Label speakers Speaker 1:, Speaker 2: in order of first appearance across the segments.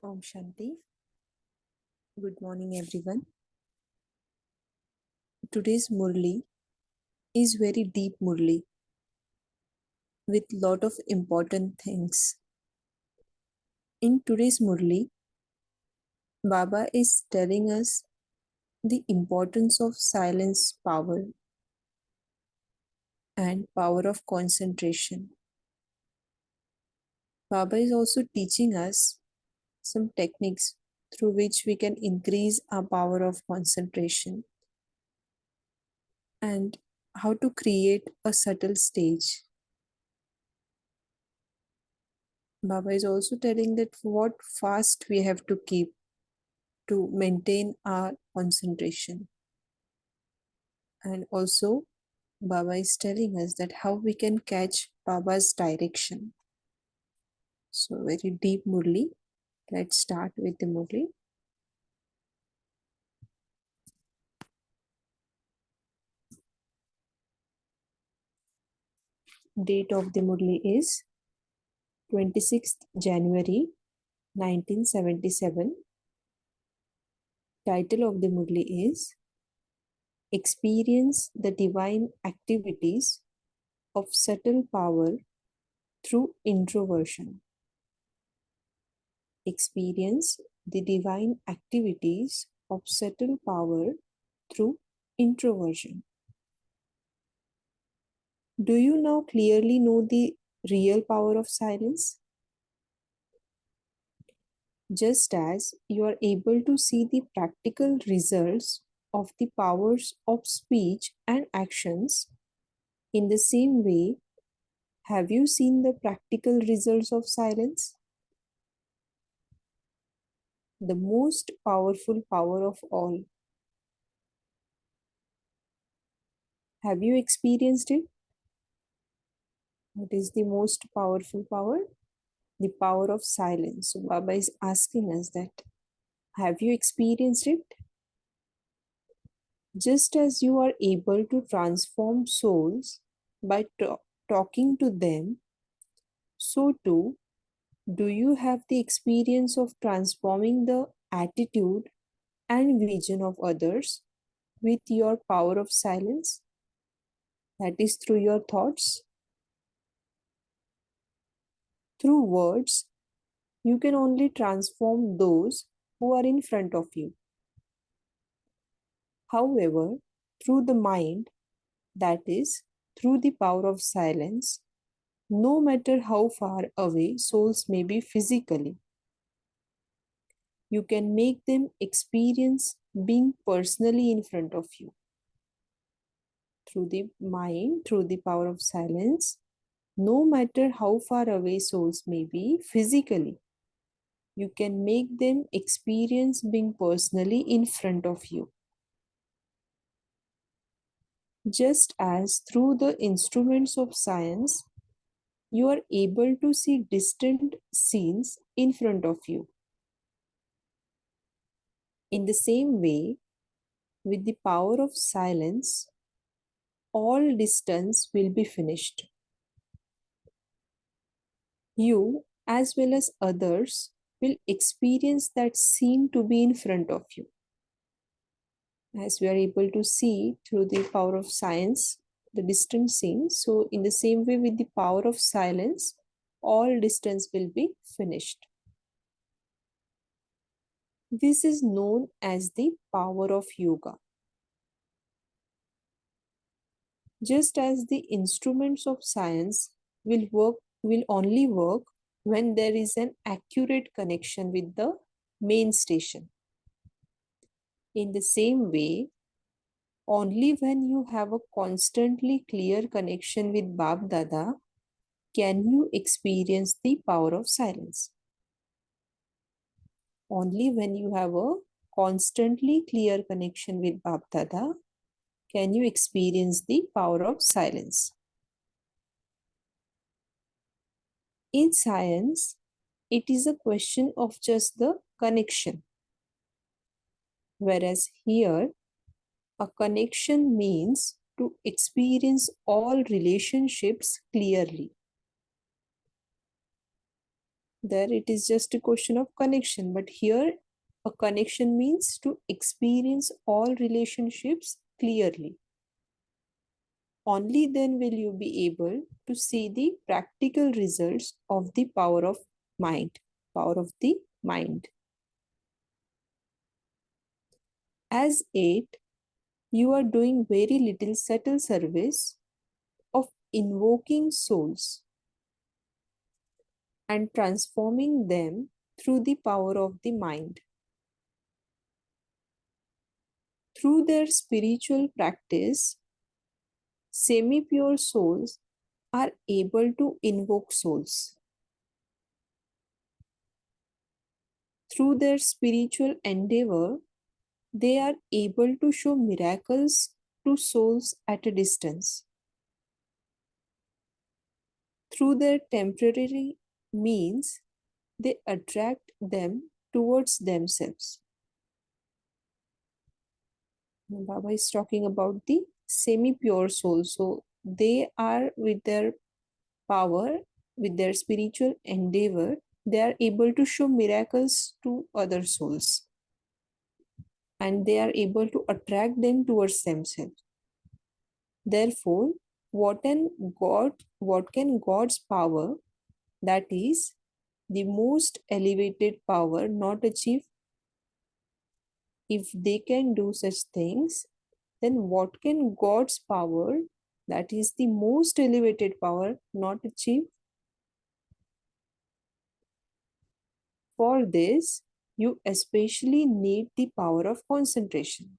Speaker 1: Om Shanti. Good morning, everyone. Today's Murli is very deep Murli with lot of important things. In today's Murli, Baba is telling us the importance of silence power and power of concentration. Baba is also teaching us some techniques through which we can increase our power of concentration and how to create a subtle stage. Baba is also telling that what fast we have to keep to maintain our concentration. And also, Baba is telling us that how we can catch Baba's direction. So, very deep Murli. Let's start with the Murli. Date of the Murli is 26th January 1977. Title of the Murli is Experience the Divine Activities of Subtle Power through Introversion. Experience the divine activities of subtle power through introversion. Do you now clearly know the real power of silence? Just as you are able to see the practical results of the powers of speech and actions, in the same way, have you seen the practical results of silence? The most powerful power of all. Have you experienced it? What is the most powerful power? The power of silence. So Baba is asking us that, have you experienced it? Just as you are able to transform souls by talking to them, so too, do you have the experience of transforming the attitude and vision of others with your power of silence? That is through your thoughts. Through words, you can only transform those who are in front of you. However, through the mind, that is, through the power of silence, no matter how far away souls may be physically, you can make them experience being personally in front of you. Through the mind, through the power of silence, no matter how far away souls may be physically, you can make them experience being personally in front of you. Just as through the instruments of science, you are able to see distant scenes in front of you. In the same way, with the power of silence, all distance will be finished. You, as well as others, will experience that scene to be in front of you. As we are able to see through the power of science, the distant scene, so in the same way with the power of silence, all distance will be finished. This is known as the power of yoga. Just as the instruments of science will only work when there is an accurate connection with the main station. In the same way, only when you have a constantly clear connection with Bab Dada can you experience the power of silence. Only when you have a constantly clear connection with Bab Dada can you experience the power of silence. In science, it is a question of just the connection. Whereas here, a connection means to experience all relationships clearly. There it is just a question of connection, but here a connection means to experience all relationships clearly. Only then will you be able to see the practical results of the power of mind, power of the mind. As 8, you are doing very little subtle service of invoking souls and transforming them through the power of the mind. Through their spiritual practice, semi-pure souls are able to invoke souls. Through their spiritual endeavor, they are able to show miracles to souls at a distance. Through their temporary means, they attract them towards themselves. Baba is talking about the semi-pure soul. So they are with their power, with their spiritual endeavor, they are able to show miracles to other souls. And they are able to attract them towards themselves. Therefore, what can God's power, that is the most elevated power, not achieve? If they can do such things, then what can God's power, that is the most elevated power, not achieve? For this, you especially need the power of concentration.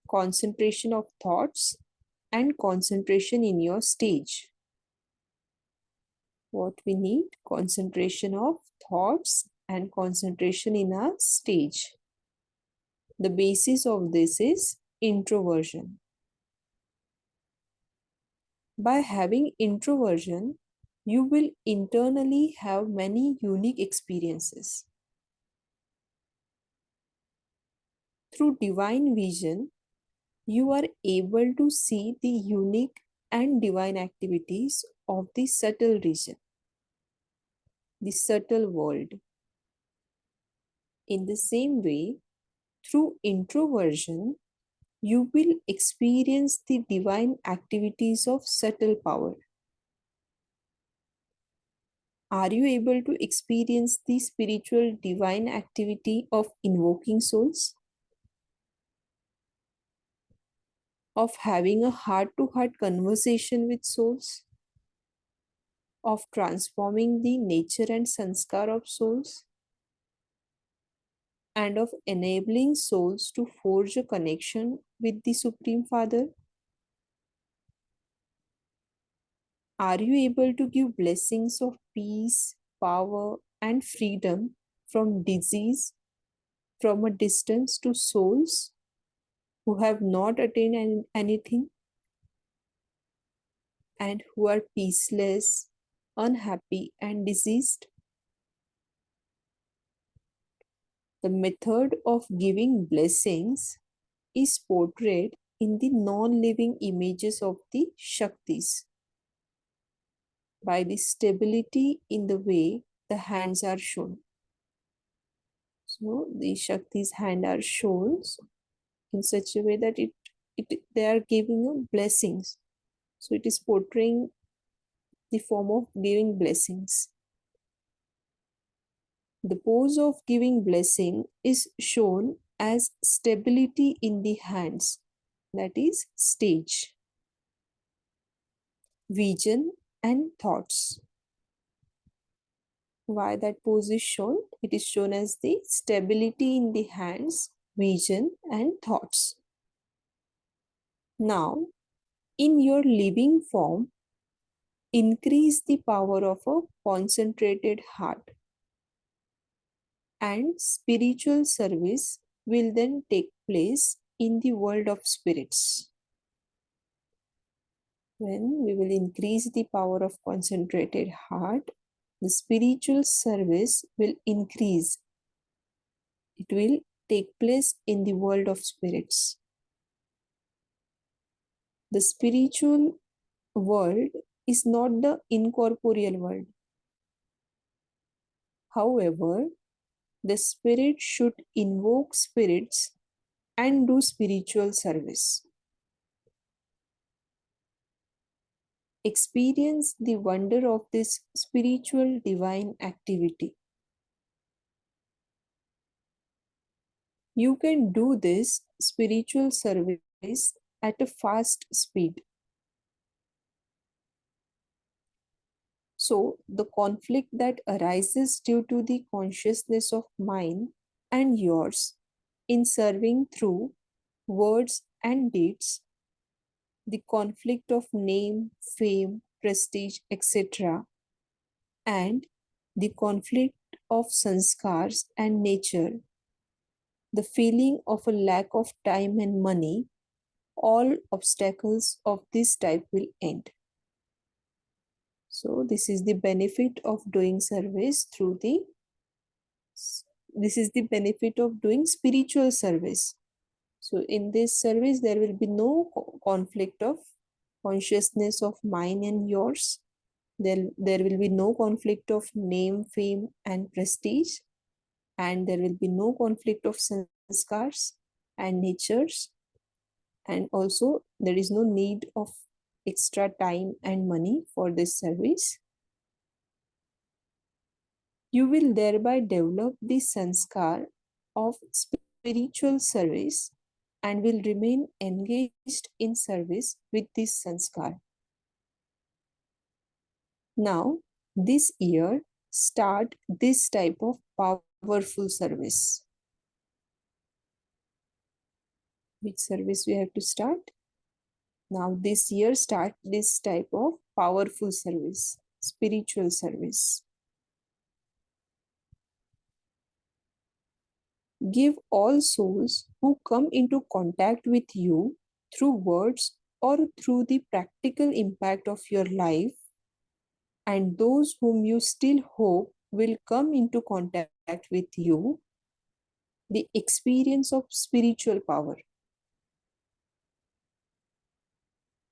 Speaker 1: Concentration of thoughts and concentration in your stage. What we need? Concentration of thoughts and concentration in our stage. The basis of this is introversion. By having introversion, you will internally have many unique experiences. Through divine vision, you are able to see the unique and divine activities of the subtle region, the subtle world. In the same way, through introversion, you will experience the divine activities of subtle power. Are you able to experience the spiritual divine activity of invoking souls? Of having a heart-to-heart conversation with souls? Of transforming the nature and sanskar of souls? And of enabling souls to forge a connection with the Supreme Father? Are you able to give blessings of peace, power, and freedom from disease from a distance to souls who have not attained anything and who are peaceless, unhappy, and diseased? The method of giving blessings is portrayed in the non-living images of the Shaktis by the stability in the way the hands are shown. So the Shakti's hand are shown in such a way that they are giving blessings. So it is portraying the form of giving blessings. The pose of giving blessing is shown as stability in the hands, that is stage, vision and thoughts. Why that pose is shown? It is shown as the stability in the hands, vision and thoughts. Now, in your living form, increase the power of a concentrated heart, and spiritual service will then take place in the world of spirits. When we will increase the power of concentrated heart, the spiritual service will increase. It will take place in the world of spirits. The spiritual world is not the incorporeal world. However, the spirit should invoke spirits and do spiritual service. Experience the wonder of this spiritual divine activity. You can do this spiritual service at a fast speed. So, the conflict that arises due to the consciousness of mine and yours in serving through words and deeds, the conflict of name, fame, prestige, etc., and the conflict of sanskars and nature, the feeling of a lack of time and money, all obstacles of this type will end. So this is the benefit of doing service through this is the benefit of doing spiritual service. So in this service, there will be no conflict of consciousness of mine and yours. There will be no conflict of name, fame, and prestige. And there will be no conflict of sanskars and natures. And also, there is no need of extra time and money for this service. You will thereby develop the sanskar of spiritual service and will remain engaged in service with this sanskar. Now, this year, start this type of powerful service. Which service we have to start? Now, this year, start this type of powerful service, spiritual service. Give all souls who come into contact with you through words or through the practical impact of your life, and those whom you still hope will come into contact with you, the experience of spiritual power.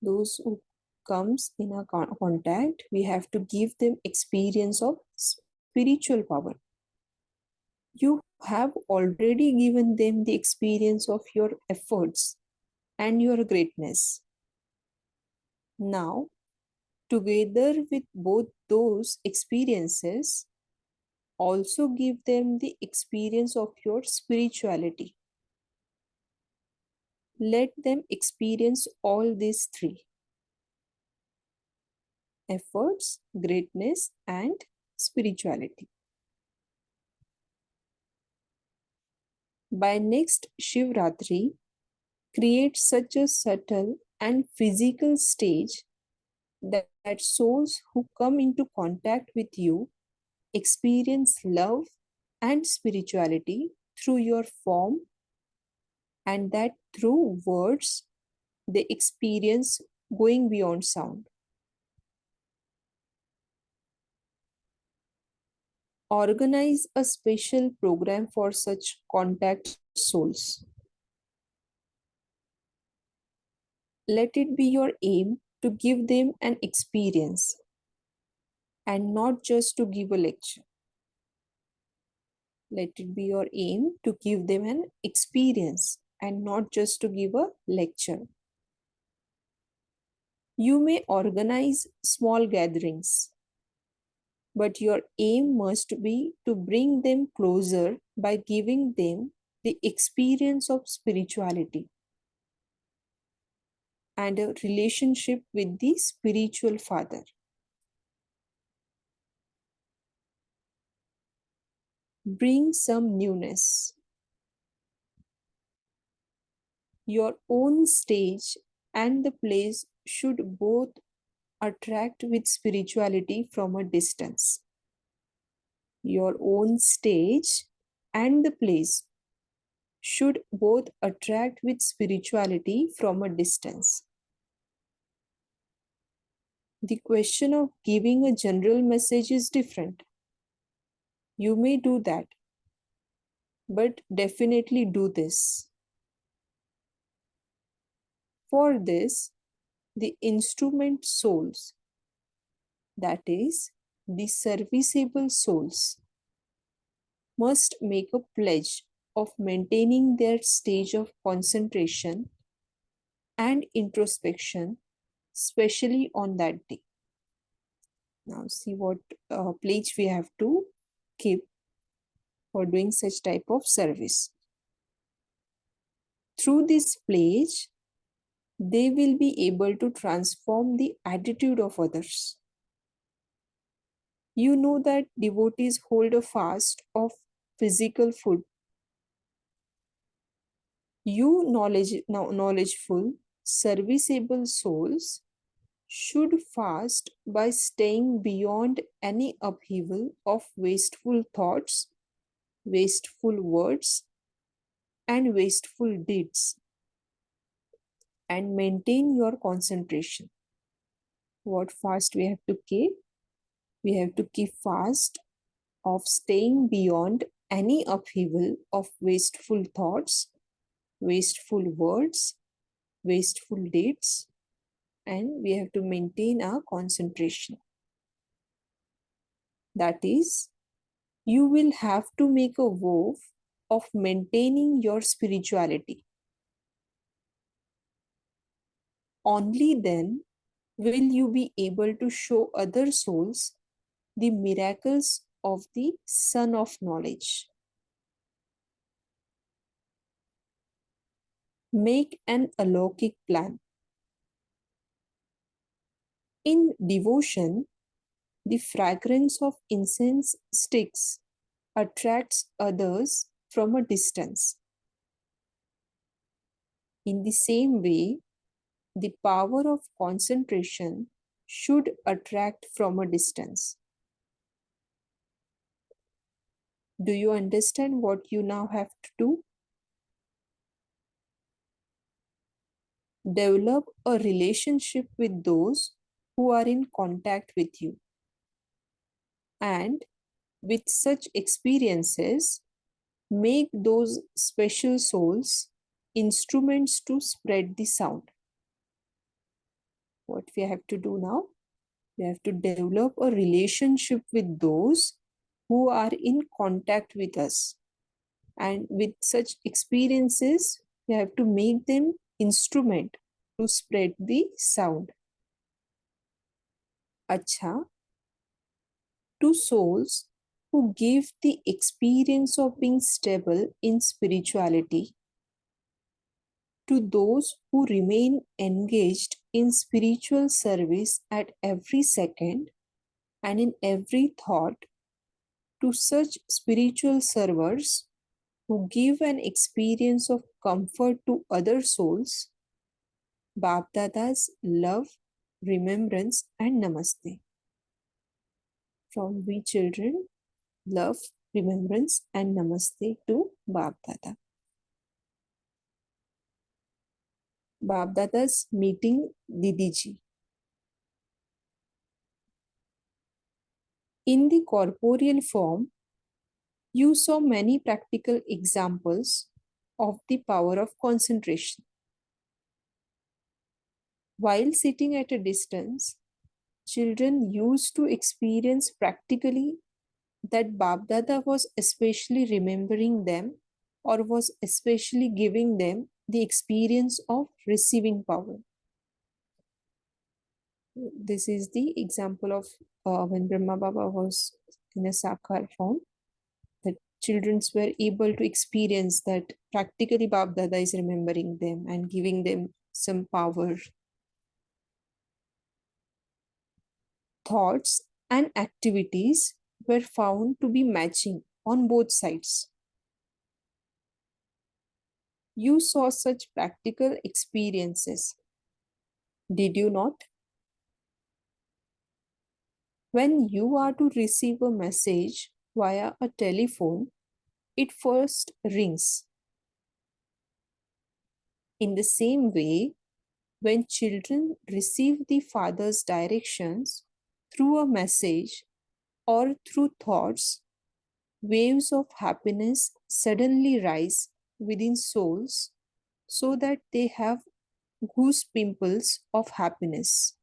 Speaker 1: Those who comes in a contact, we have to give them experience of spiritual power. You have already given them the experience of your efforts and your greatness. Now, together with both those experiences, also give them the experience of your spirituality. Let them experience all these three: efforts, greatness, and spirituality. By next Shivratri, create such a subtle and physical stage that souls who come into contact with you experience love and spirituality through your form, and that through words they experience going beyond sound. Organize a special program for such contact souls. Let it be your aim to give them an experience and not just to give a lecture. Let it be your aim to give them an experience and not just to give a lecture. You may organize small gatherings, but your aim must be to bring them closer by giving them the experience of spirituality and a relationship with the spiritual father. Bring some newness. Your own stage and the place should both attract with spirituality from a distance. Your own stage and the place should both attract with spirituality from a distance. The question of giving a general message is different. You may do that, but definitely do this. For this, the instrument souls that is, the serviceable souls, must make a pledge of maintaining their stage of concentration and introspection, especially on that day. Now, see what pledge we have to keep for doing such type of service. Through this pledge, they will be able to transform the attitude of others. You know that devotees hold a fast of physical food. You knowledgeful, serviceable souls should fast by staying beyond any upheaval of wasteful thoughts, wasteful words, and wasteful deeds, and maintain your concentration. What fast we have to keep? We have to keep fast of staying beyond any upheaval of wasteful thoughts, wasteful words, wasteful deeds, and we have to maintain our concentration. That is, you will have to make a vow of maintaining your spirituality. Only then will you be able to show other souls the miracles of the Son of Knowledge. Make an alokik plan. In devotion, the fragrance of incense sticks attracts others from a distance. In the same way, the power of concentration should attract from a distance. Do you understand what you now have to do? Develop a relationship with those who are in contact with you. And with such experiences, make those special souls instruments to spread the sound. What we have to do now? We have to develop a relationship with those who are in contact with us. And with such experiences, we have to make them instrument to spread the sound. Acha, to souls who give the experience of being stable in spirituality, to those who remain engaged in spiritual service at every second and in every thought, to such spiritual servers who give an experience of comfort to other souls, Bapdada's love, remembrance, and namaste. From we children, love, remembrance, and namaste to Bapdada. Bapdada's meeting Didiji. In the corporeal form, you saw many practical examples of the power of concentration. While sitting at a distance, children used to experience practically that Bapdada was especially remembering them or was especially giving them the experience of receiving power. This is the example of when Brahma Baba was in a Sakar form, that children were able to experience that practically Bapdada is remembering them and giving them some power. Thoughts and activities were found to be matching on both sides. You saw such practical experiences, did you not? When you are to receive a message via a telephone, it first rings. In the same way, when children receive the father's directions through a message or through thoughts, waves of happiness suddenly rise within souls so that they have goose pimples of happiness.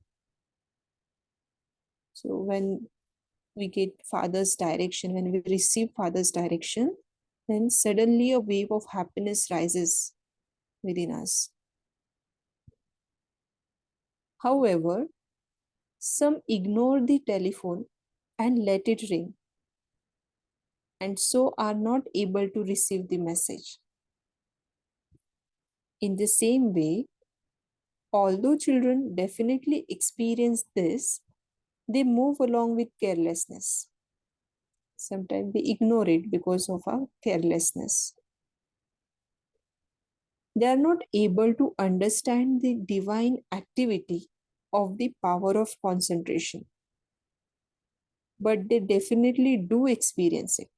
Speaker 1: So when we get Father's direction, when we receive Father's direction, then suddenly a wave of happiness rises within us. However, some ignore the telephone and let it ring, and so are not able to receive the message. In the same way, although children definitely experience this, they move along with carelessness. Sometimes we ignore it because of our carelessness. They are not able to understand the divine activity of the power of concentration, but they definitely do experience it.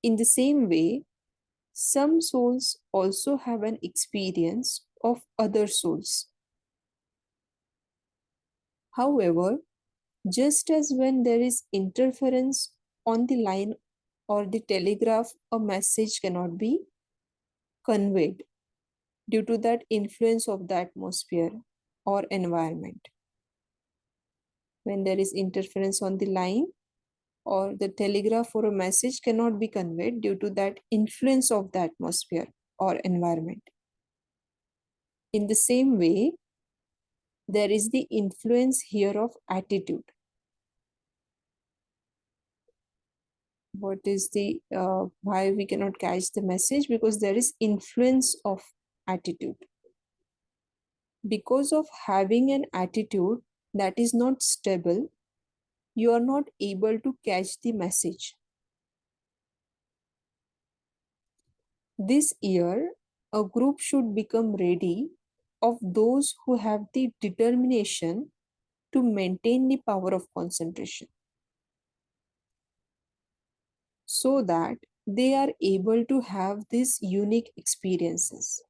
Speaker 1: In the same way, some souls also have an experience of other souls. However, just as when there is interference on the line or the telegraph, a message cannot be conveyed due to that influence of the atmosphere or environment. When there is interference on the line or the telegraph or a message cannot be conveyed due to that influence of the atmosphere or environment. In the same way, there is the influence here of attitude. What is the why we cannot catch the message? Because there is influence of attitude. Because of having an attitude that is not stable, you are not able to catch the message. This year, a group should become ready of those who have the determination to maintain the power of concentration, so that they are able to have these unique experiences.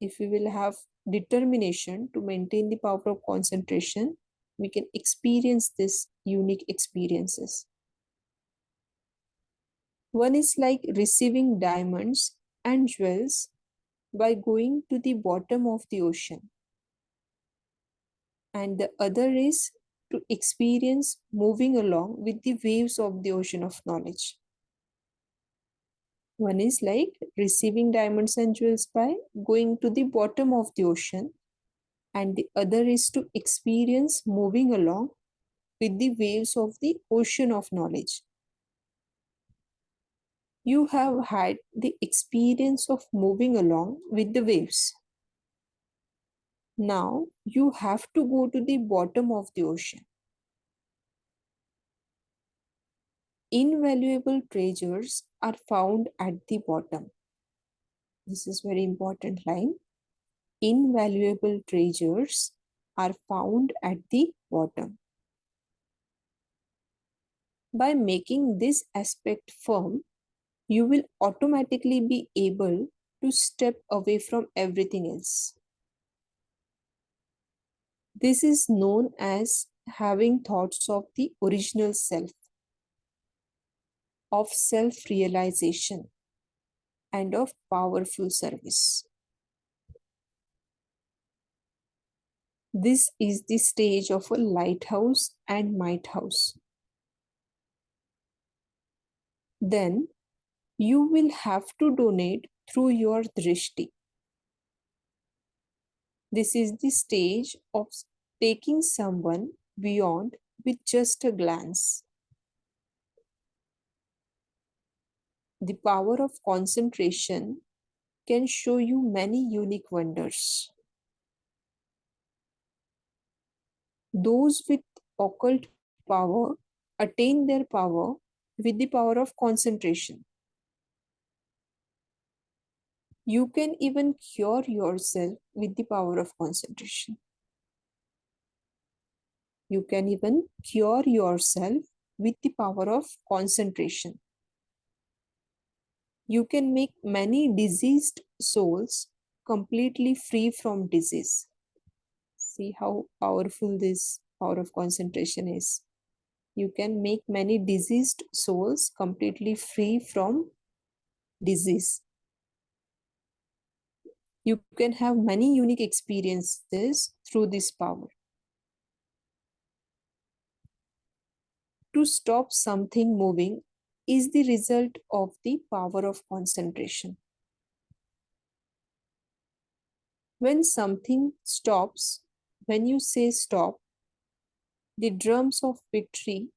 Speaker 1: If we will have determination to maintain the power of concentration, we can experience these unique experiences. One is like receiving diamonds and jewels by going to the bottom of the ocean, and the other is to experience moving along with the waves of the ocean of knowledge. One is like receiving diamonds and jewels by going to the bottom of the ocean, and the other is to experience moving along with the waves of the ocean of knowledge. You have had the experience of moving along with the waves. Now you have to go to the bottom of the ocean. Invaluable treasures are found at the bottom. This is very important line. Invaluable treasures are found at the bottom. By making this aspect firm, you will automatically be able to step away from everything else. This is known as having thoughts of the original self, of self-realization, and of powerful service. This is the stage of a lighthouse and might house. Then you will have to donate through your drishti. This is the stage of taking someone beyond with just a glance. The power of concentration can show you many unique wonders. Those with occult power attain their power with the power of concentration. You can even cure yourself with the power of concentration. You can even cure yourself with the power of concentration. You can make many diseased souls completely free from disease. See how powerful this power of concentration is. You can make many diseased souls completely free from disease. You can have many unique experiences through this power. To stop something moving is the result of the power of concentration. When something stops, when you say stop, the drums of victory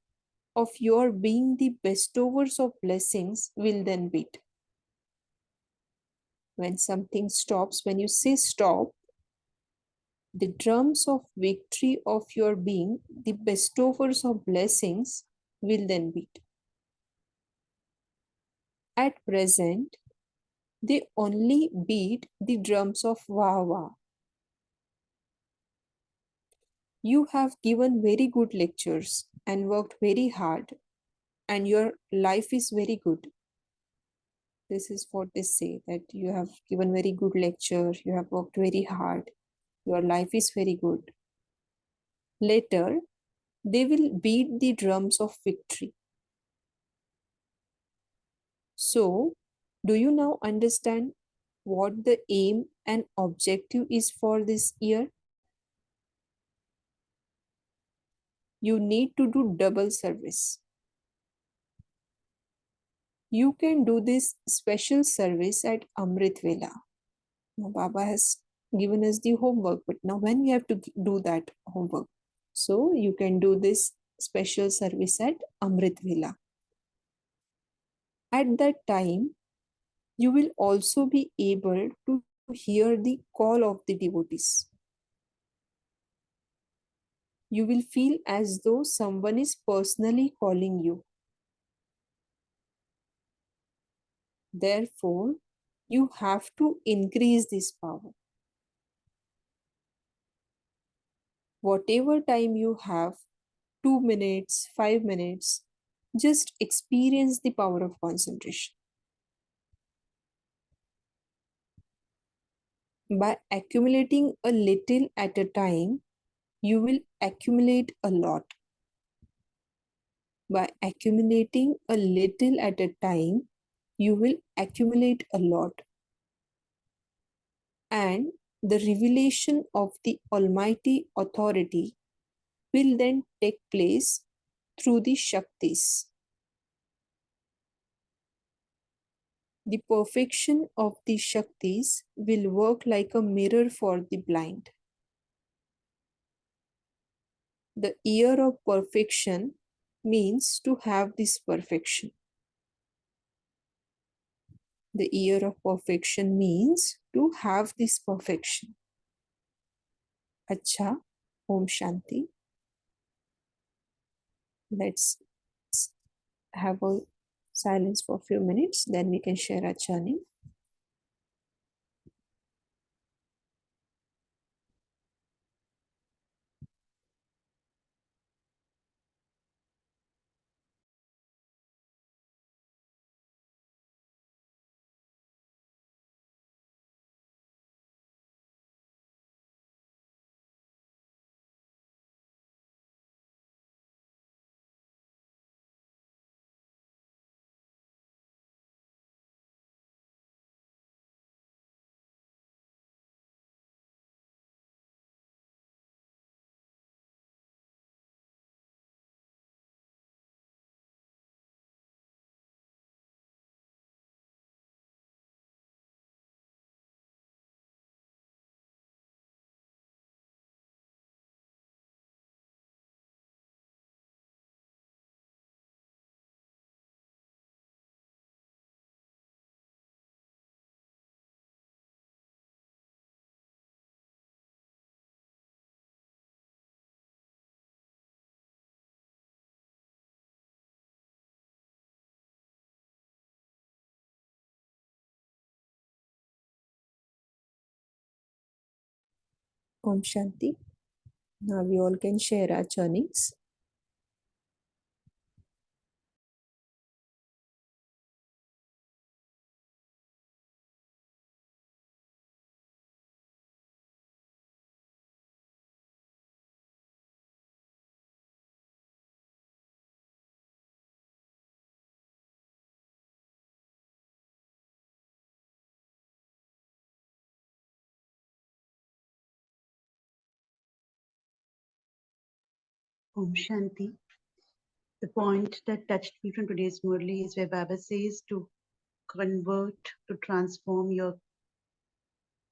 Speaker 1: of your being the bestowers of blessings will then beat. When something stops, when you say stop, the drums of victory of your being, the bestowers of blessings, will then beat. At present, they only beat the drums of wah wah. You have given very good lectures and worked very hard, and your life is very good. This is what they say, that you have given very good lecture, you have worked very hard, your life is very good. Later, they will beat the drums of victory. So, do you now understand what the aim and objective is for this year? You need to do double service. You can do this special service at Amrit Vela. Now, Baba has given us the homework, but now when we have to do that homework? So, you can do this special service at Amrit Vela. At that time, you will also be able to hear the call of the devotees. You will feel as though someone is personally calling you. Therefore, you have to increase this power. Whatever time you have, 2 minutes, 5 minutes, just experience the power of concentration. By accumulating a little at a time, you will accumulate a lot. By accumulating a little at a time, you will accumulate a lot. And the revelation of the Almighty authority will then take place through the Shaktis. The perfection of the Shaktis will work like a mirror for the blind. The year of perfection means to have this perfection. The year of perfection means to have this perfection. Acha, Om Shanti. Let's have a silence for a few minutes, then we can share our churning. Om Shanti. Now we all can share our churnings.
Speaker 2: Om Shanti. The point that touched me from today's Murli is where Baba says to convert, to transform your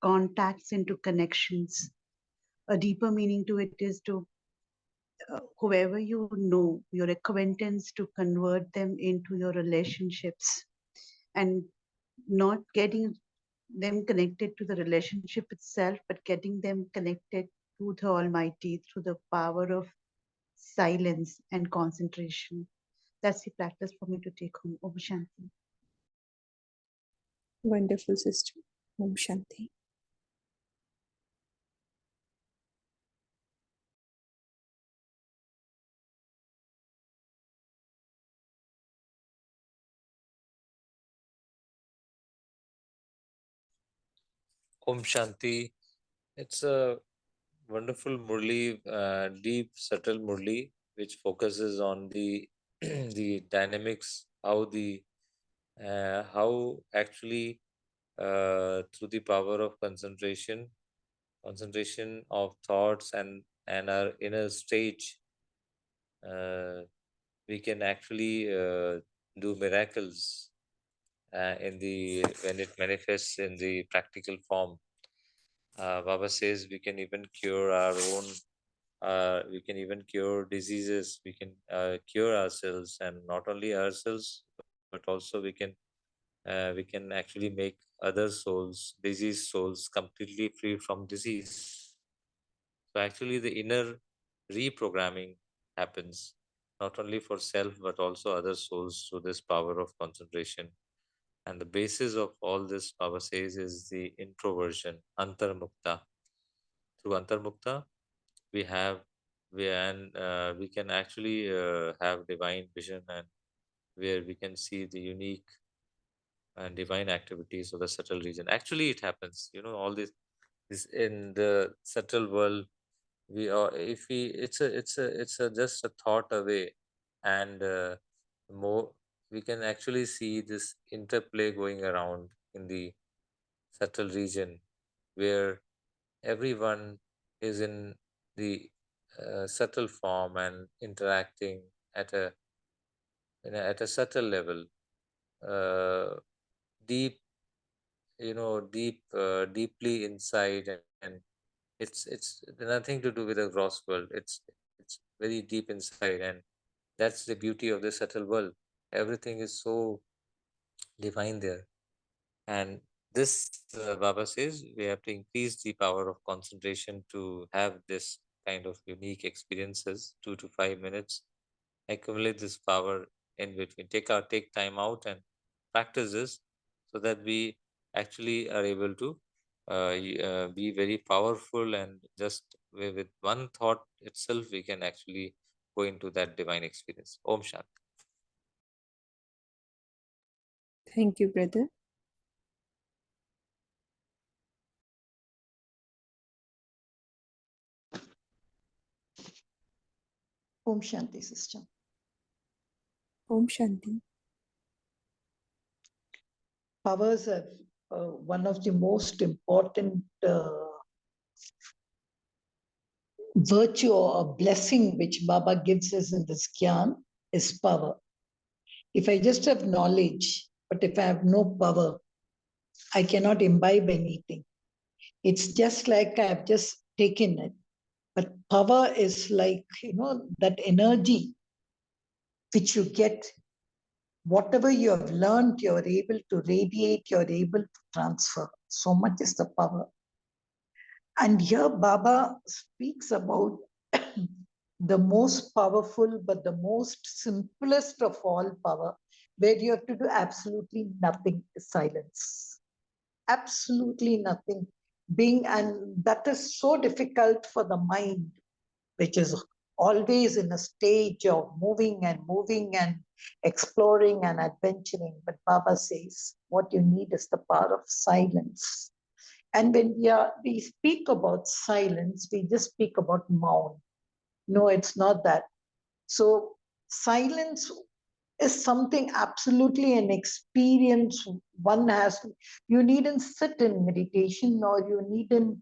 Speaker 2: contacts into connections. A deeper meaning to it is to whoever you know, your acquaintance, to convert them into your relationships and not getting them connected to the relationship itself, but getting them connected to the Almighty through the power of silence and concentration. That's the practice for me to take home. Om Shanti.
Speaker 1: Wonderful, sister. Om Shanti.
Speaker 3: Om Shanti. It's a wonderful Murli, deep, subtle Murli, which focuses on the the dynamics, how actually through the power of concentration of thoughts and our inner stage, uh, we can actually do miracles in the when it manifests in the practical form. Baba says we can even cure our own, we can even cure diseases, we can cure ourselves, and not only ourselves, but also we can actually make other souls, diseased souls, completely free from disease. So actually, the inner reprogramming happens not only for self but also other souls through this power of concentration. And the basis of all this, Baba says, is the introversion, antarmukta. Through antarmukta, we have we can actually have divine vision, and where we can see the unique and divine activities of the subtle region. Actually, it happens. All this in the subtle world. We are if we it's a just a thought away, and more we can actually see this interplay going around in the subtle region, where everyone is in the subtle form and interacting at at a subtle level, uh, deep, deeply inside, and it's nothing to do with the gross world. It's very deep inside, and that's the beauty of the subtle world. Everything is so divine there. And this, Baba says, we have to increase the power of concentration to have this kind of unique experiences, 2 to 5 minutes, accumulate this power in between. Take time out and practice this, so that we actually are able to be very powerful, and just with one thought itself, we can actually go into that divine experience. Om Shanti.
Speaker 1: Thank you, brother.
Speaker 4: Om Shanti, sister.
Speaker 1: Om Shanti.
Speaker 4: Powers are one of the most important virtue or blessing which Baba gives us in this Gyan is power. If I just have knowledge, but if I have no power, I cannot imbibe anything. It's just like I've just taken it. But power is like, that energy which you get, whatever you have learned, you're able to radiate, you're able to transfer. So much is the power. And here Baba speaks about the most powerful, but the most simplest of all power, where you have to do absolutely nothing, silence. Absolutely nothing. And that is so difficult for the mind, which is always in a stage of moving and exploring and adventuring. But Baba says, what you need is the power of silence. And when we speak about silence, we just speak about Maun. No, it's not that. So silence is something absolutely an experience one has. You needn't sit in meditation, or you needn't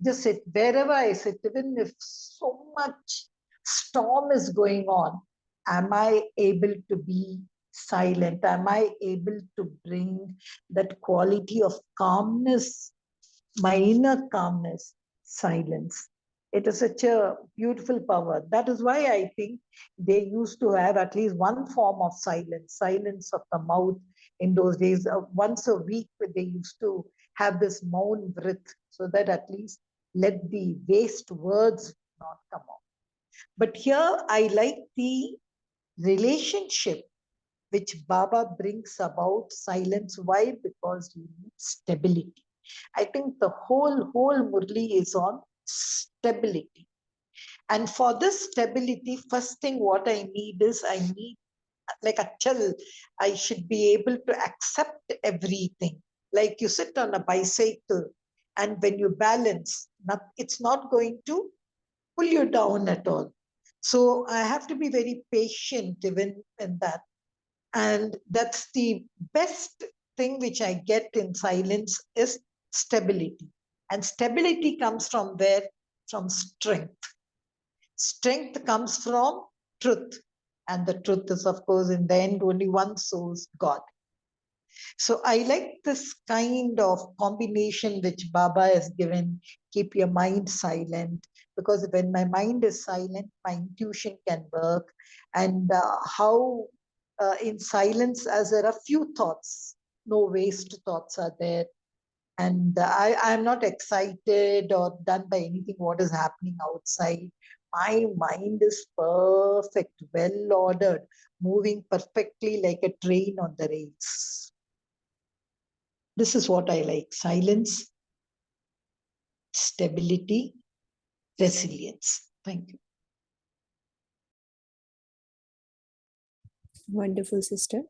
Speaker 4: just sit wherever I sit, even if so much storm is going on, am I able to be silent? Am I able to bring that quality of calmness, my inner calmness, silence? It is such a beautiful power. That is why I think they used to have at least one form of silence, silence of the mouth in those days. Once a week, they used to have this maun vrit, so that at least let the waste words not come out. But here I like the relationship which Baba brings about silence. Why? Because you need stability. I think the whole Murli is on stability. And for this stability, first thing what I need is, I need like a chill. I should be able to accept everything. Like you sit on a bicycle and when you balance, it's not going to pull you down at all. So I have to be very patient even in that. And that's the best thing which I get in silence is stability. And stability comes from where? From strength. Strength comes from truth. And the truth is, of course, in the end, only one source, God. So I like this kind of combination which Baba has given. Keep your mind silent, because when my mind is silent, my intuition can work. And how in silence, as there are few thoughts, no waste thoughts are there. And I'm not excited or done by anything what is happening outside. My mind is perfect, well ordered, moving perfectly like a train on the rails. This is what I like: silence, stability, resilience. Thank you.
Speaker 1: Wonderful, sister.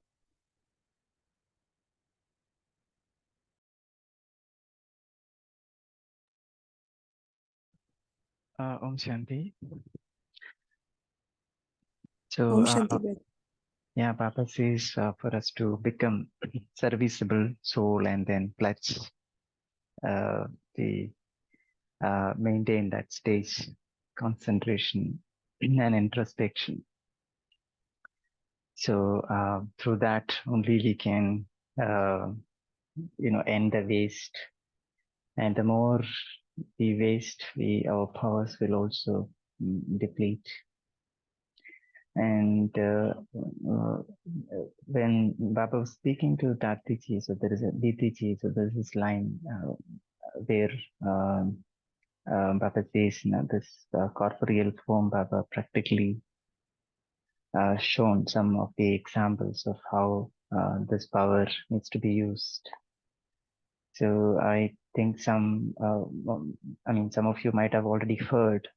Speaker 5: Om Shanti. So,
Speaker 1: Om Shanti, brother.
Speaker 5: yeah, Papa says for us to become serviceable soul and then pledge the maintain that stage, concentration and introspection. So through that only we can, end the waste. And the more we waste, our powers will also deplete. And when Baba was speaking to Tatiji, so there is a Ditiji, so there's this line where Baba says, this corporeal form, Baba practically shown some of the examples of how this power needs to be used. So I think some of you might have already heard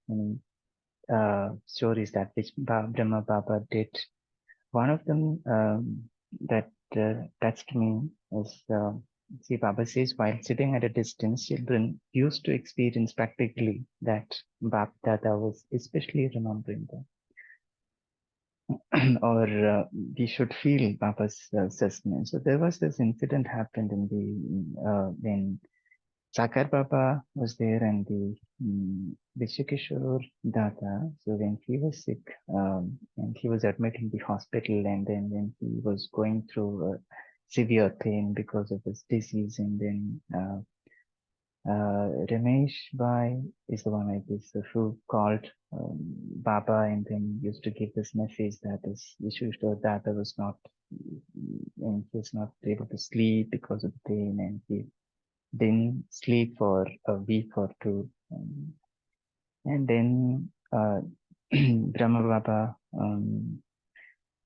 Speaker 5: stories that which Brahma Baba did. One of them that touched me is, see, Baba says, while sitting at a distance, children used to experience practically that Bap Dada was especially remembering them. Or we should feel Baba's sustenance. So there was this incident happened in the when Sakar Baba was there and the Vishakishore Dada. So when he was sick and he was admitted in the hospital, and then when he was going through severe pain because of his disease, and then Ramesh Bhai is the one, I guess, who called Baba and then used to give this message that is Vishakishore Dada was not, and he was not able to sleep because of the pain, and he didn't sleep for a week or two. And then Brahma Baba,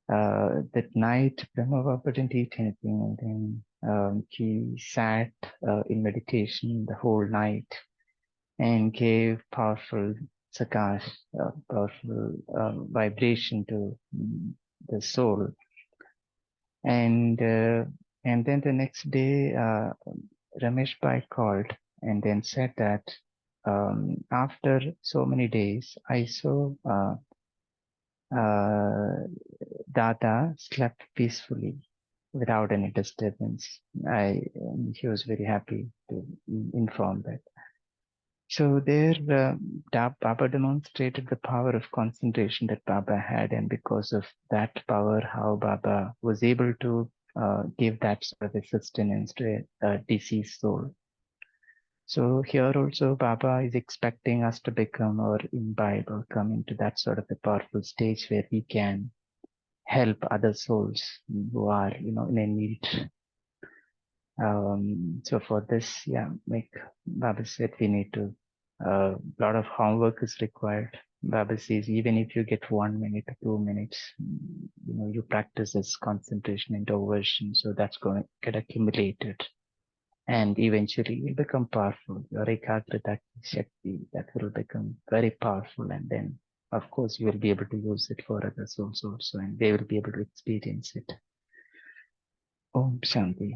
Speaker 5: that night, Brahma Baba didn't eat anything. And then he sat in meditation the whole night and gave powerful sakash, powerful vibration to the soul. And then the next day, Ramesh Bhai called and then said that after so many days, I saw Dada slept peacefully without any disturbance. He was very happy to inform that. So there, Baba demonstrated the power of concentration that Baba had, and because of that power, how Baba was able to give that sort of sustenance to a deceased soul. So here also Baba is expecting us to become or imbibe or come into that sort of a powerful stage where we can help other souls who are, in a need. So for this, like Baba said, we need to, a lot of homework is required. Baba says, even if you get 1 minute or 2 minutes, you practice this concentration introversion. So that's going to get accumulated. And eventually you'll become powerful. Your ekagrata shakti, that will become very powerful. And then, of course, you will be able to use it for other souls also, and they will be able to experience it. Om Shanti.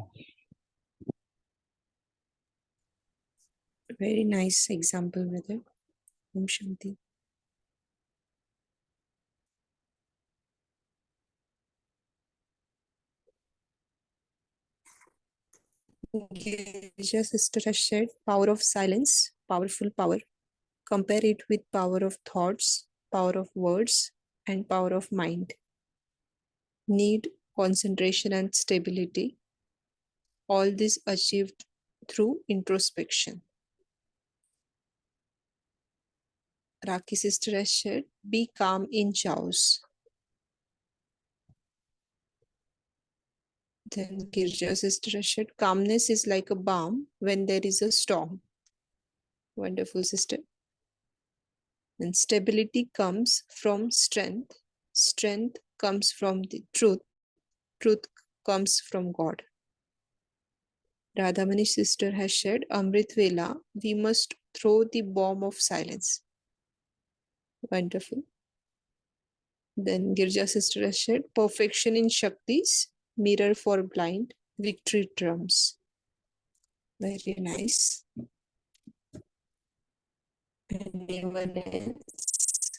Speaker 1: Very nice example, brother. Om Shanti. Girija sister has shared power of silence, powerful power. Compare it with power of thoughts, power of words, and power of mind. Need, concentration, and stability. All this achieved through introspection. Raki sister has shared, be calm in chaos. Then Girja sister has shared, calmness is like a balm when there is a storm. Wonderful, sister. And stability comes from strength. Strength comes from the truth. Truth comes from God. Radhamani sister has shared, Amrit Vela, we must throw the bomb of silence. Wonderful. Then Girja sister has shared, perfection in Shaktis, mirror for blind, victory drums. Very nice. Anyone else?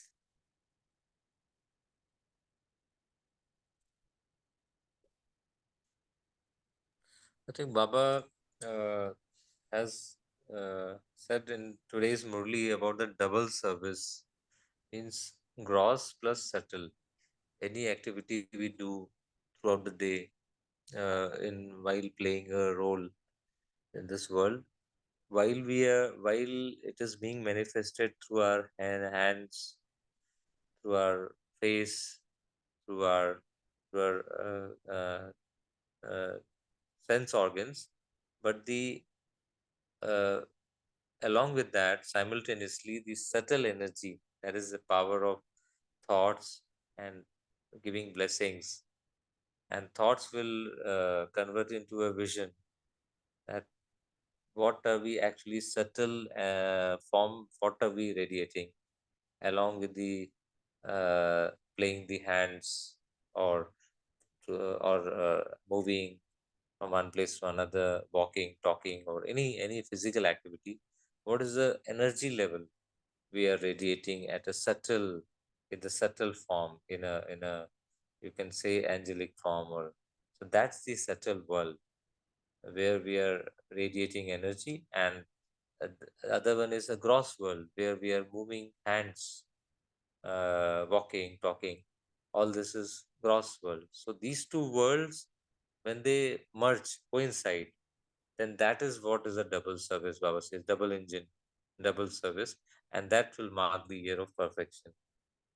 Speaker 3: I think Baba has said in today's Murli about the double service, means gross plus subtle. Any activity we do throughout the day, in while playing a role in this world, while it is being manifested through our hands, through our face, through our uh, sense organs, but the uh, along with that, simultaneously, the subtle energy, that is the power of thoughts and giving blessings, and thoughts will convert into a vision, that what are we actually subtle form, what are we radiating, along with the playing the hands, or moving from one place to another, walking, talking, or any physical activity. What is the energy level we are radiating at a subtle, in the subtle form, in a you can say angelic form, or so that's the subtle world where we are radiating energy. And the other one is a gross world where we are moving hands, walking, talking. All this is gross world. So these two worlds, when they merge, coincide, then that is what is a double service. Baba says double engine, double service, and that will mark the year of perfection.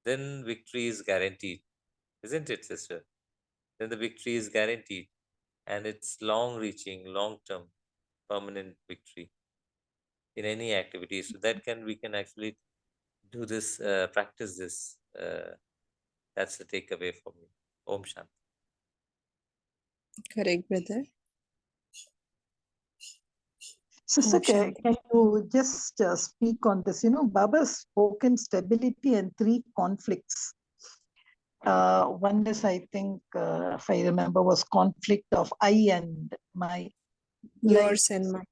Speaker 3: Then victory is guaranteed, isn't it, sister? Then the victory is guaranteed, and it's long reaching, long term, permanent victory in any activity. So that we can actually do this, practice this. That's the takeaway for me. Om Shanti.
Speaker 1: Correct, brother.
Speaker 4: Sister,
Speaker 1: Om Shanti.
Speaker 4: can you just speak on this? Baba spoken stability and 3 conflicts. One is, I think, if I remember, was conflict of I and my.
Speaker 1: Yours and mine.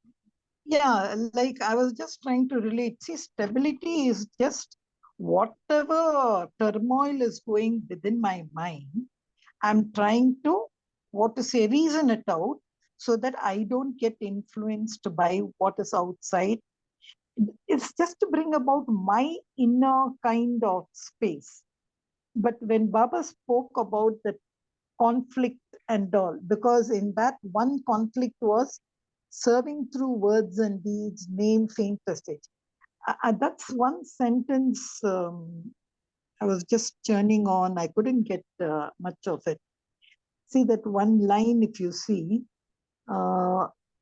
Speaker 4: Yeah, like I was just trying to relate. See, stability is just whatever turmoil is going within my mind, I'm trying to, reason it out so that I don't get influenced by what is outside. It's just to bring about my inner kind of space. But when Baba spoke about the conflict and all, because in that one conflict was serving through words and deeds, name, fame, prestige. That's one sentence I was just churning on. I couldn't get much of it. See that one line, if you see,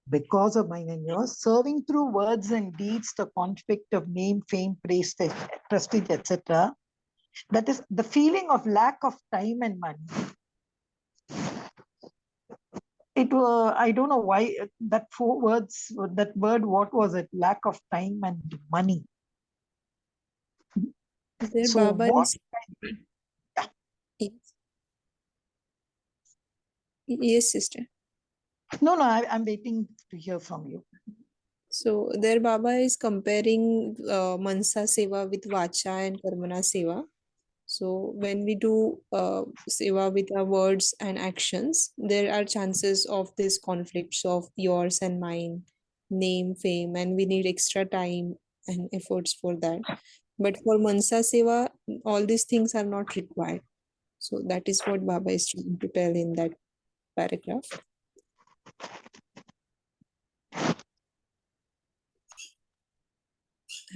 Speaker 4: because of mine and yours, serving through words and deeds, the conflict of name, fame, prestige, etc. That is the feeling of lack of time and money. It was, I don't know why that four words, that word, what was it? Lack of time and money.
Speaker 1: There
Speaker 4: So
Speaker 1: Baba
Speaker 4: what?
Speaker 1: is yes. Yes, sister.
Speaker 4: No, I'm waiting to hear from you.
Speaker 1: So there Baba is comparing Mansa Seva with Vacha and Karmana Seva. So when we do Seva with our words and actions, there are chances of these conflicts of yours and mine, name, fame, and we need extra time and efforts for that. But for Mansa Seva, all these things are not required. So that is what Baba is trying to tell in that paragraph.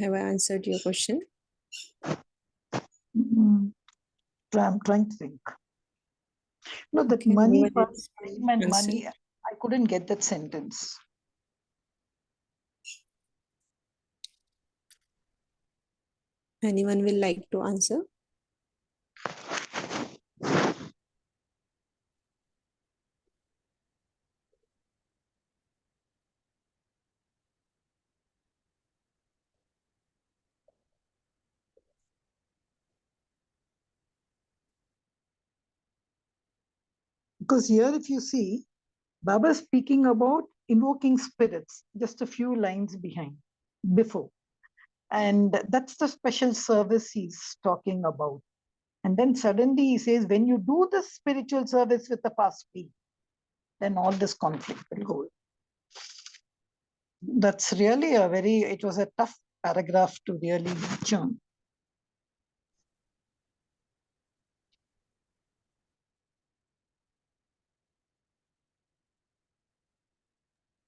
Speaker 1: Have I answered your question?
Speaker 4: I'm trying to think. No, that
Speaker 1: Okay,
Speaker 4: money,
Speaker 1: anyone else
Speaker 4: time and
Speaker 1: answer?
Speaker 4: money, I couldn't get that sentence.
Speaker 1: Anyone will like to answer?
Speaker 4: Because here, if you see, Baba is speaking about invoking spirits, just a few lines before. And that's the special service he's talking about. And then suddenly he says, when you do the spiritual service with a fast speed, then all this conflict will go. That's really it was a tough paragraph to really churn.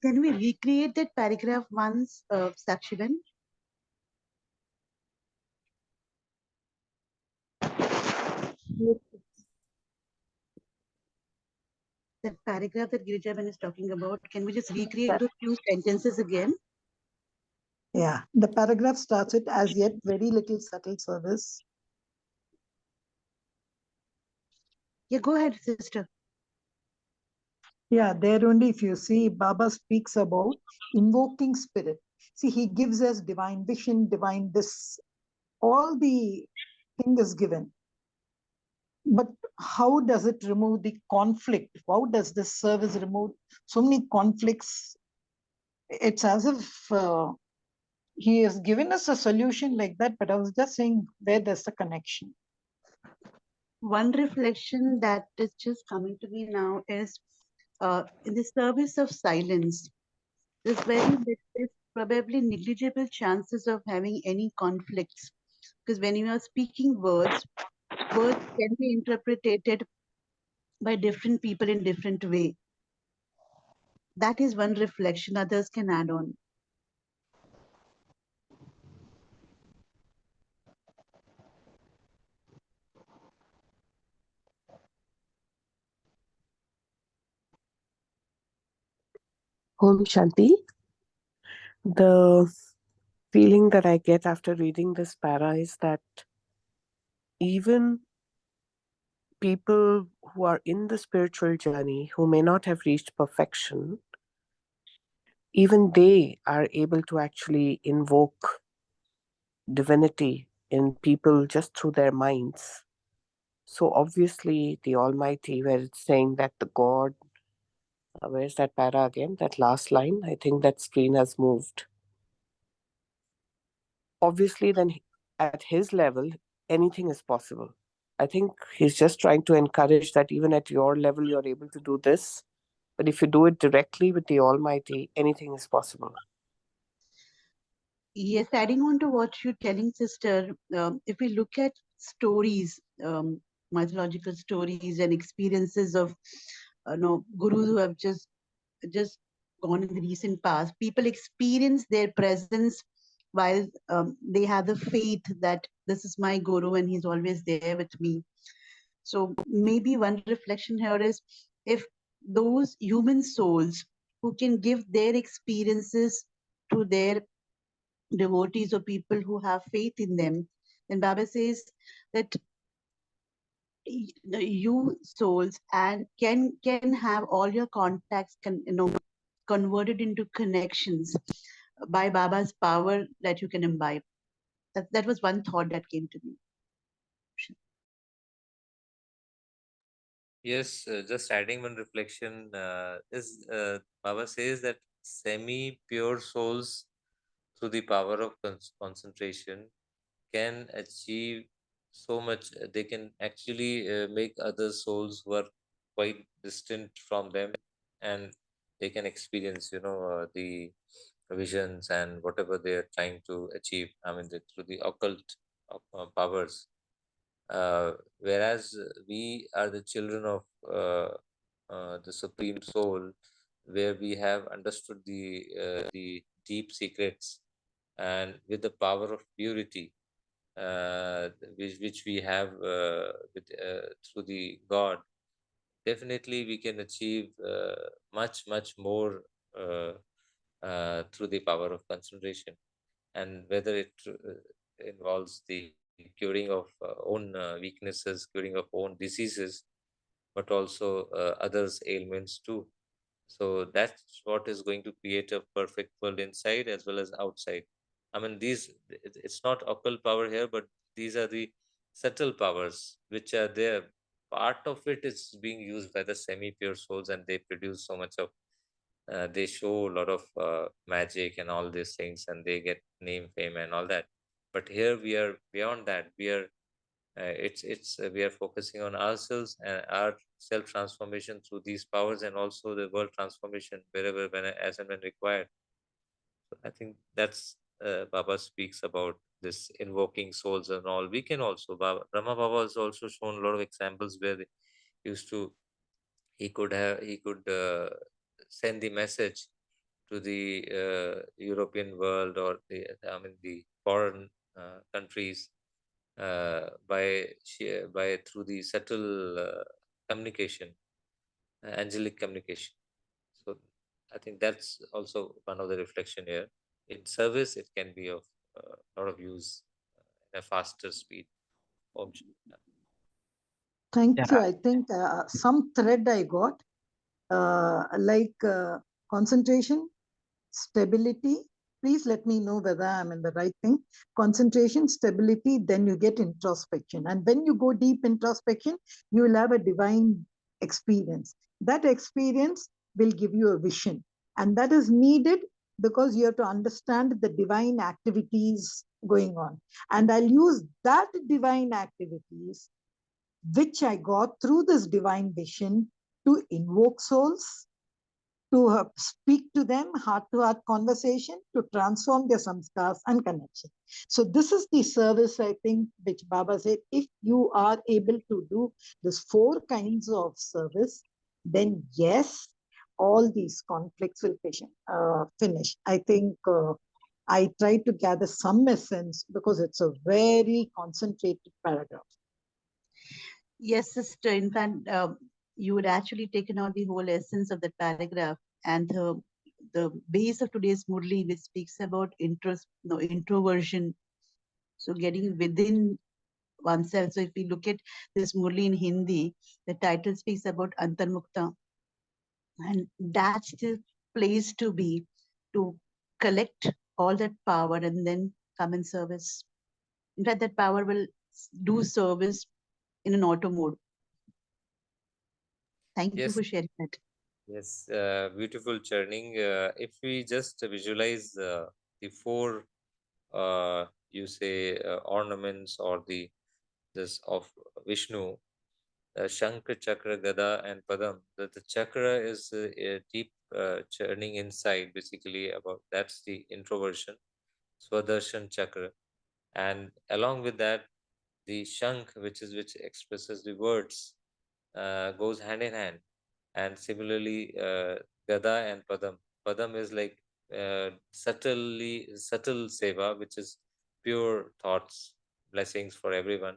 Speaker 2: Can we recreate that paragraph once, Sakshiban? That paragraph that Girijaban is talking about, can we just recreate those few sentences again?
Speaker 4: Yeah, the paragraph starts with as yet very little subtle service.
Speaker 2: Yeah, go ahead, sister.
Speaker 4: Yeah, there only if you see, Baba speaks about invoking spirit. See, he gives us divine vision, divine this, all the thing is given. But how does it remove the conflict? How does this service remove so many conflicts? It's as if he has given us a solution like that, but I was just saying where there's the connection.
Speaker 2: One reflection that is just coming to me now is in the service of silence, there's probably negligible chances of having any conflicts. Because when you are speaking words can be interpreted by different people in different way. That is one reflection others can add on.
Speaker 6: Om Shanti. The feeling that I get after reading this para is that even people who are in the spiritual journey, who may not have reached perfection, even they are able to actually invoke divinity in people just through their minds. So obviously the Almighty, where it's saying that the God, where's that para again? That last line, I think that screen has moved. Obviously then at his level, anything is possible. I think he's just trying to encourage that even at your level, you're able to do this. But if you do it directly with the Almighty, anything is possible.
Speaker 2: Yes, adding on to what you're telling, sister, if we look at stories, mythological stories and experiences of gurus who have just gone in the recent past, people experience their presence while they have the faith that this is my guru and he's always there with me. So maybe one reflection here is, if those human souls who can give their experiences to their devotees or people who have faith in them, then Baba says that you souls and can have all your contacts converted into connections by Baba's power that you can imbibe. That was one thought that came to me.
Speaker 3: Yes, just adding one reflection is Baba says that semi-pure souls, through the power of concentration, can achieve so much. They can actually make other souls who are quite distant from them, and they can experience, the visions and whatever they are trying to achieve. I mean, through the occult powers. Whereas we are the children of the Supreme Soul, where we have understood the deep secrets, and with the power of purity, which we have through the God, definitely we can achieve much more through the power of concentration. And whether it involves the curing of own weaknesses, curing of own diseases, but also others' ailments too. So that's what is going to create a perfect world inside as well as outside. I mean, it's not occult power here, but these are the subtle powers which are there. Part of it is being used by the semi-pure souls, and they produce so much of, they show a lot of magic and all these things, and they get name, fame, and all that. But here we are beyond that. We are focusing on ourselves and our self transformation through these powers, and also the world transformation wherever, when, as and when required. So I think that's Baba speaks about this invoking souls and all. We can also, Brahma Baba has also shown a lot of examples where they used to, he could send the message to the European world, or the foreign countries, by through the subtle communication, angelic communication. So I think that's also one of the reflection here. In service, it can be of a lot of use in a faster speed option.
Speaker 4: Thank you.
Speaker 5: Yeah,
Speaker 4: I think some thread I got, like concentration, stability. Please let me know whether I'm in the right thing. Concentration, stability, then you get introspection. And when you go deep introspection, you will have a divine experience. That experience will give you a vision. And that is needed because you have to understand the divine activities going on. And I'll use that divine activities, which I got through this divine vision, to invoke souls, to speak to them, heart-to-heart conversation, to transform their samskars and connection. So this is the service, I think, which Baba said, if you are able to do this 4 kinds of service, then yes, all these conflicts will finish. I think I try to gather some essence because it's a very concentrated paragraph.
Speaker 2: Yes, sister. In fact, you would actually taken out the whole essence of that paragraph, and the base of today's Murli, which speaks about introversion. So getting within oneself. So if we look at this Murli in Hindi, the title speaks about Antarmukta, and that's the place to be, to collect all that power and then come in service. In fact, that power will do service in an auto mode. Thank you
Speaker 3: Yes,
Speaker 2: for sharing that.
Speaker 3: yes, beautiful churning. If we just visualize the four, you say, ornaments, or the this of Vishnu, Shankha, Chakra, Gada, and Padam. The chakra is a deep churning inside, basically. About that's the introversion. Swadershan Chakra. And along with that, the Shankh, which expresses the words, goes hand in hand. And similarly, Gada and Padam. Padam is like subtle seva, which is pure thoughts, blessings for everyone.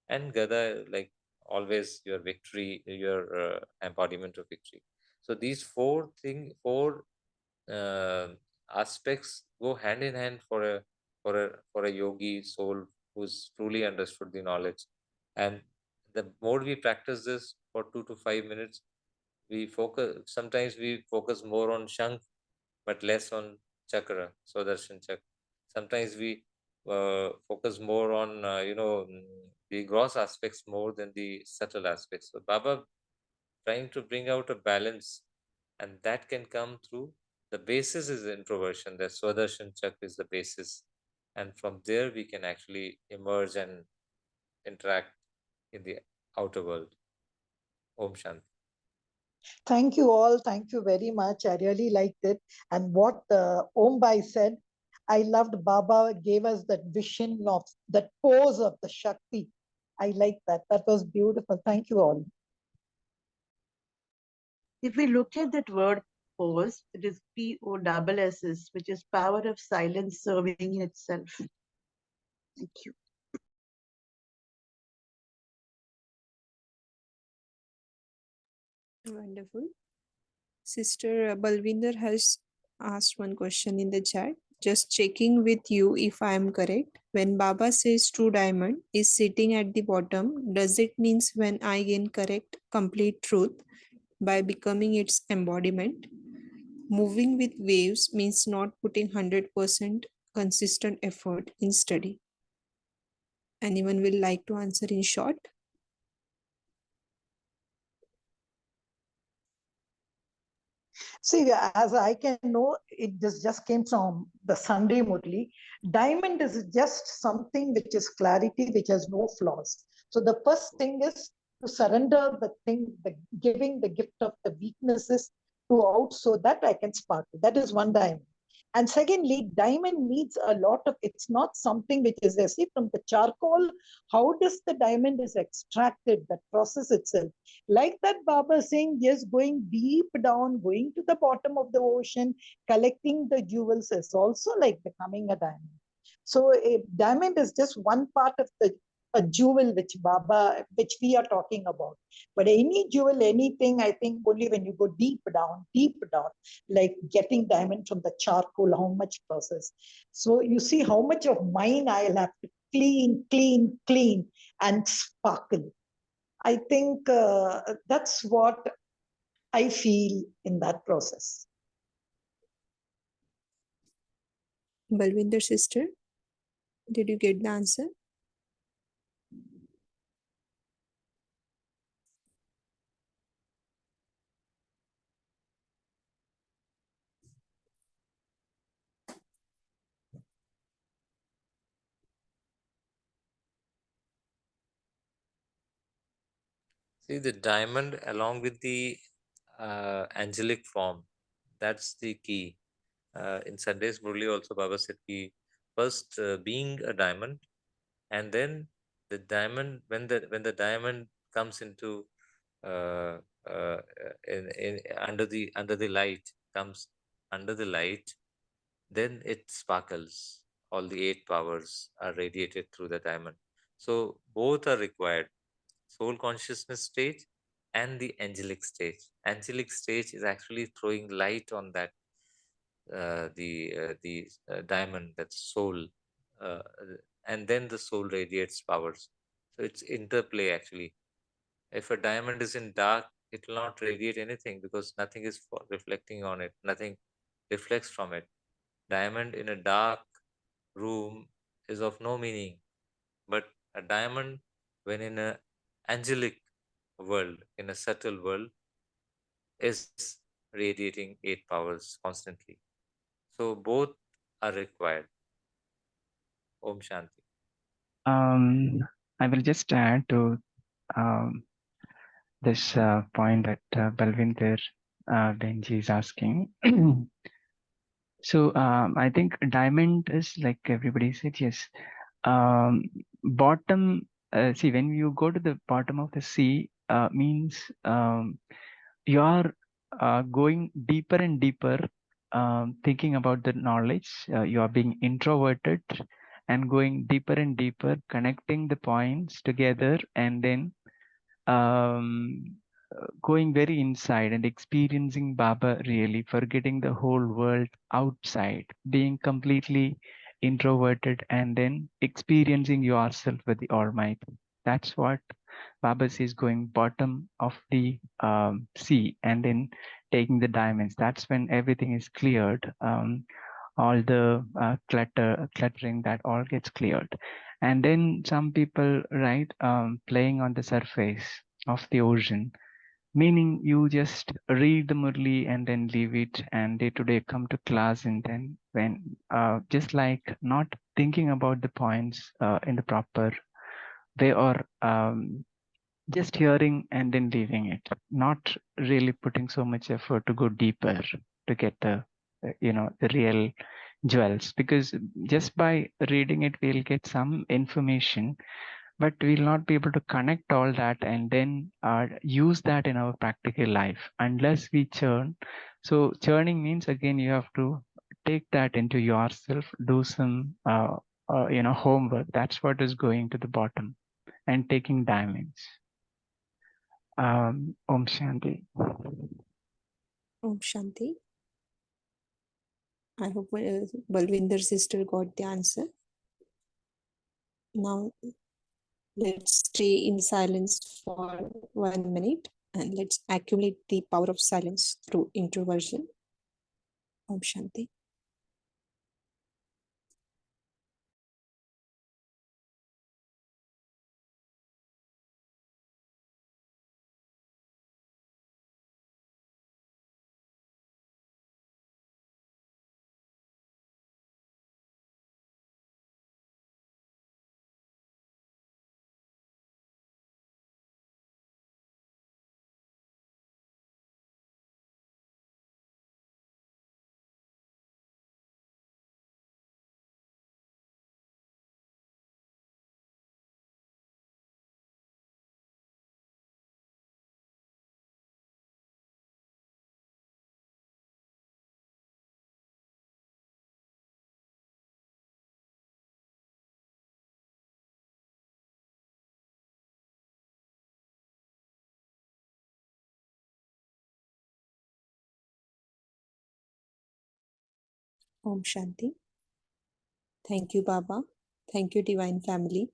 Speaker 3: And Gada, like always, your victory, your embodiment of victory. So these four uh, aspects go hand in hand for a yogi soul who's truly understood the knowledge. And the more we practice this for 2 to 5 minutes, we focus more on Shankh but less on chakra, Swadershan Chakra. Sometimes we focus more on the gross aspects more than the subtle aspects. So Baba trying to bring out a balance, and that can come through the basis is introversion. The Swadershan Chakra is the basis, and from there we can actually emerge and interact in the outer world. Om Shanti.
Speaker 4: Thank you all. Thank you very much. I really liked it. And what Om Bai said, I loved Baba gave us that vision of that pose of the Shakti. I like that. That was beautiful. Thank you all.
Speaker 2: If we look at that word pose, it is POSS, which is power of silence serving in itself. Thank you.
Speaker 1: Wonderful. Sister Balvinder has asked one question in the chat. Just checking with you if I am correct. When Baba says true diamond is sitting at the bottom, does it means when I gain correct, complete truth by becoming its embodiment? Moving with waves means not putting 100% consistent effort in study. Anyone will like to answer in short?
Speaker 4: See, as I can know, this just came from the Sunday Murli. Diamond is just something which is clarity, which has no flaws. So the first thing is to surrender the thing, giving the gift of the weaknesses to out so that I can sparkle. That is one diamond. And secondly, diamond needs a lot of, it's not something which is, see, from the charcoal, how does the diamond is extracted, that process itself. Like that Baba saying, yes, going deep down, going to the bottom of the ocean, collecting the jewels is also like becoming a diamond. So a diamond is just one part of the a jewel which Baba, which we are talking about. But any jewel, anything, I think only when you go deep down, like getting diamond from the charcoal, how much process. So you see how much of mine I'll have to clean, and sparkle. I think that's what I feel in that process.
Speaker 1: Balvinder sister, did you get the answer?
Speaker 3: See, the diamond along with the angelic form, that's the key. In Sunday's Murli also Baba said ki first being a diamond, and then the diamond, when the diamond comes into uh, uh, in under the light, comes under the light, then it sparkles. All the 8 powers are radiated through the diamond. So both are required, soul consciousness stage and the angelic stage. Angelic stage is actually throwing light on that the diamond, that soul, uh, and then the soul radiates powers. So it's interplay actually. If a diamond is in dark, it will not radiate anything because nothing is reflecting on it. Nothing reflects from it. Diamond in a dark room is of no meaning, but a diamond, when in a angelic world, in a subtle world, is radiating 8 powers constantly. So both are required. Om Shanti.
Speaker 5: I will just add to um, this point that Balvinder Benji is asking. So I think diamond is like everybody said, yes. Bottom, see, when you go to the bottom of the sea, means you are going deeper and deeper, thinking about the knowledge. You are being introverted and going deeper and deeper, connecting the points together, and then going very inside and experiencing Baba really, forgetting the whole world outside, being completely introverted, and then experiencing yourself with the Almighty. That's what Baba says, going bottom of the sea and then taking the diamonds. That's when everything is cleared. All the cluttering, that all gets cleared. And then some people, right, playing on the surface of the ocean, meaning you just read the Murli and then leave it, and day to day come to class, and then when just like not thinking about the points in the proper way, or just hearing and then leaving it, not really putting so much effort to go deeper to get the the real jewels, because just by reading it we'll get some information, but we'll not be able to connect all that and then use that in our practical life unless we churn. So churning means, again, you have to take that into yourself, do some homework. That's what is going to the bottom and taking diamonds. Om Shanti.
Speaker 1: Om Shanti. I hope Balvinder's sister got the answer. Now let's stay in silence for 1 minute and let's accumulate the power of silence through introversion. Om Shanti. Om Shanti. Thank you, Baba. Thank you, Divine Family.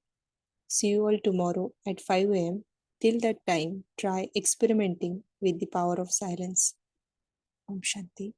Speaker 1: See you all tomorrow at 5 a.m. Till that time, try experimenting with the power of silence. Om Shanti.